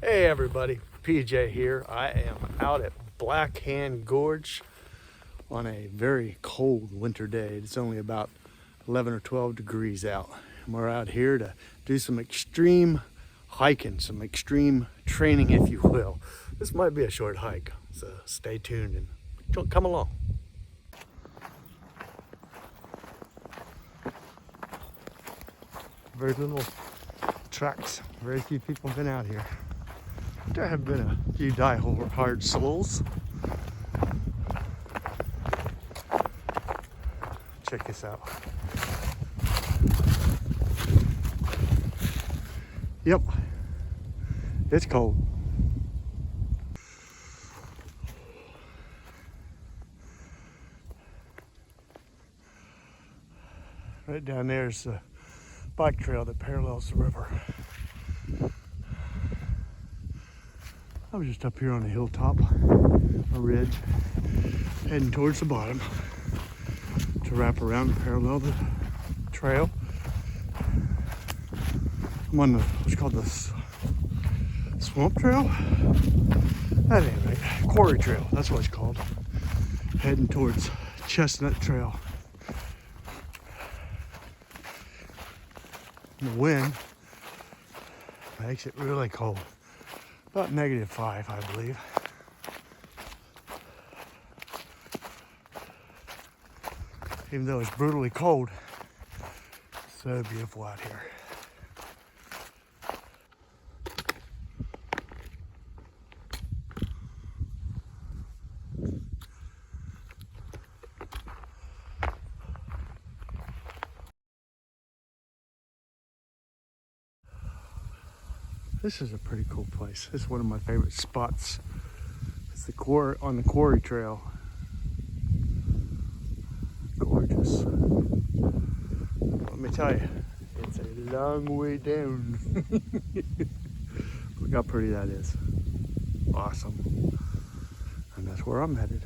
Hey everybody, PJ here. I am out at Blackhand Gorge on a very cold winter day. It's only about 11 or 12 degrees out. And we're out here to do some extreme hiking, some extreme training, if you will. This might be a short hike, so stay tuned and come along. Very little tracks, very few people have been out here. There have been a few die-hard souls. Check this out. Yep, it's cold. Right down there is the bike trail that parallels the river. I was just up here on a hilltop, a ridge, heading towards the bottom to wrap around and parallel the trail. I'm on what's called the swamp trail? That ain't right. Quarry trail, that's what it's called. Heading towards Chestnut Trail. And the wind makes it really cold. About -5, I believe. Even though it's brutally cold, it's so beautiful out here. This is a pretty cool place. This is one of my favorite spots. It's on the quarry trail. Gorgeous. Let me tell you, it's a long way down. Look how pretty that is. Awesome. And that's where I'm headed.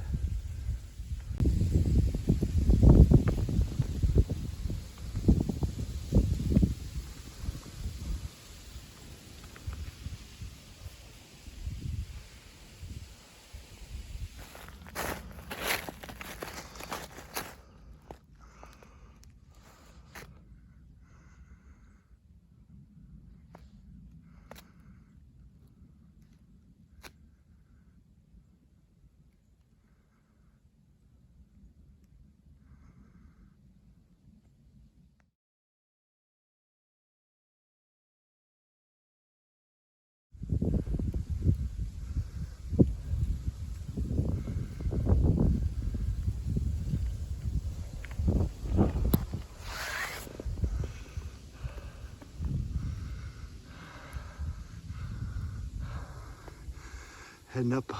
Heading up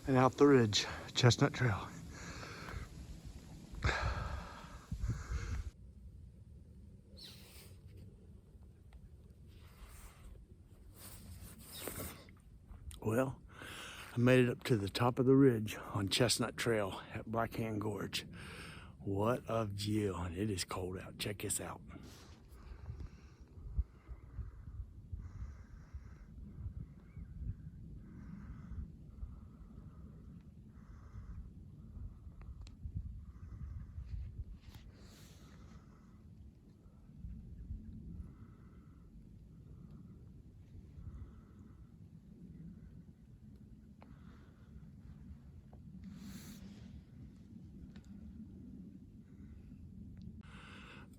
and out the ridge, Chestnut Trail. Well, I made it up to the top of the ridge on Chestnut Trail at Blackhand Gorge. What a view, and it is cold out. Check this out.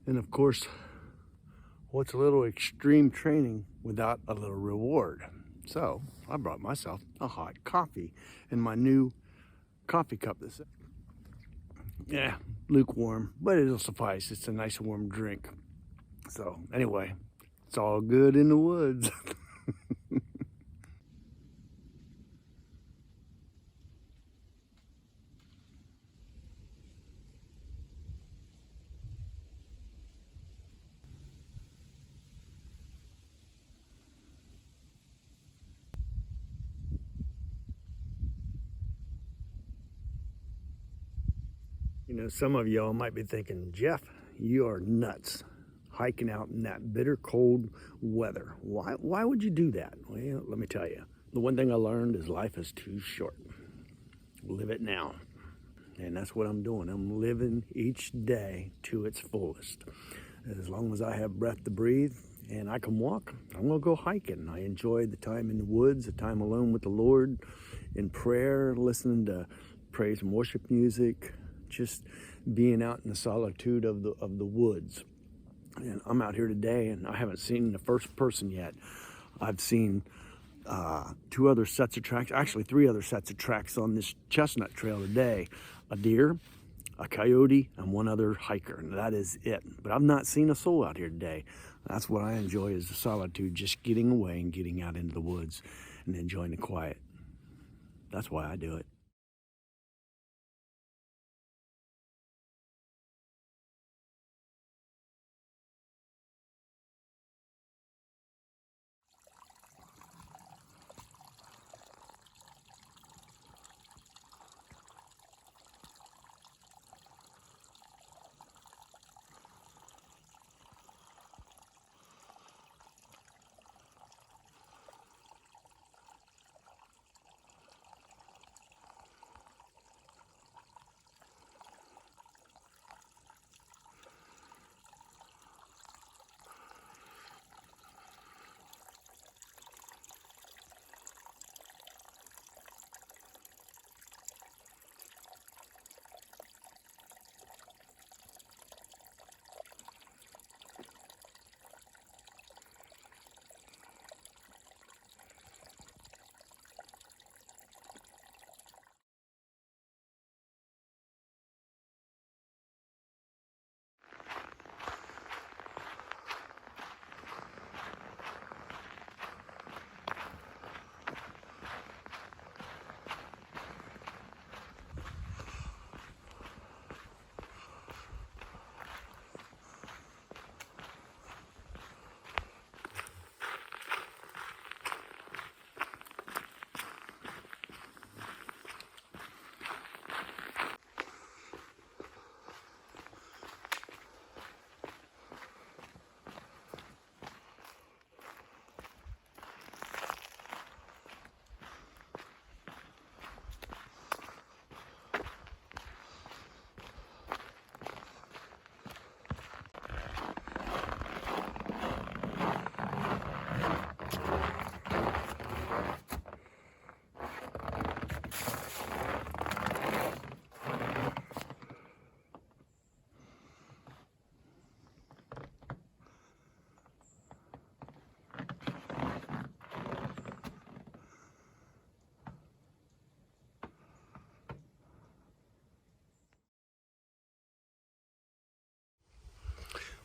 And of course, what's a little extreme training without a little reward? So I brought myself a hot coffee in my new coffee cup. Yeah, lukewarm, but it'll suffice. It's a nice warm drink. So anyway, it's all good in the woods. You know, some of y'all might be thinking, Jeff, you are nuts. hiking out in that bitter cold weather. Why would you do that? Well, let me tell you. The one thing I learned is life is too short. Live it now. And that's what I'm doing. I'm living each day to its fullest. As long as I have breath to breathe and I can walk, I'm going to go hiking. I enjoy the time in the woods, the time alone with the Lord, in prayer, listening to praise and worship music, just being out in the solitude of the woods. And I'm out here today, and I haven't seen the first person yet. I've seen 2 other sets of tracks, actually 3 other sets of tracks on this chestnut trail today. A deer, a coyote, and 1 other hiker, and that is it. But I've not seen a soul out here today. That's what I enjoy, is the solitude, just getting away and getting out into the woods and enjoying the quiet. That's why I do it.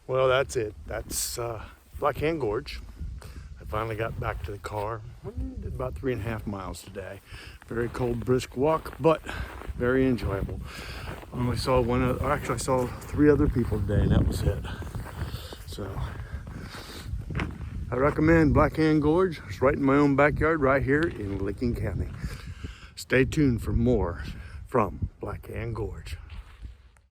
Well, that's it. That's Blackhand Gorge. I finally got back to the car. Did about 3.5 miles today. Very cold, brisk walk, but very enjoyable. I only saw actually I saw 3 other people today, and that was it. So I recommend Blackhand Gorge. It's right in my own backyard, right here in Licking County. Stay tuned for more from Blackhand Gorge.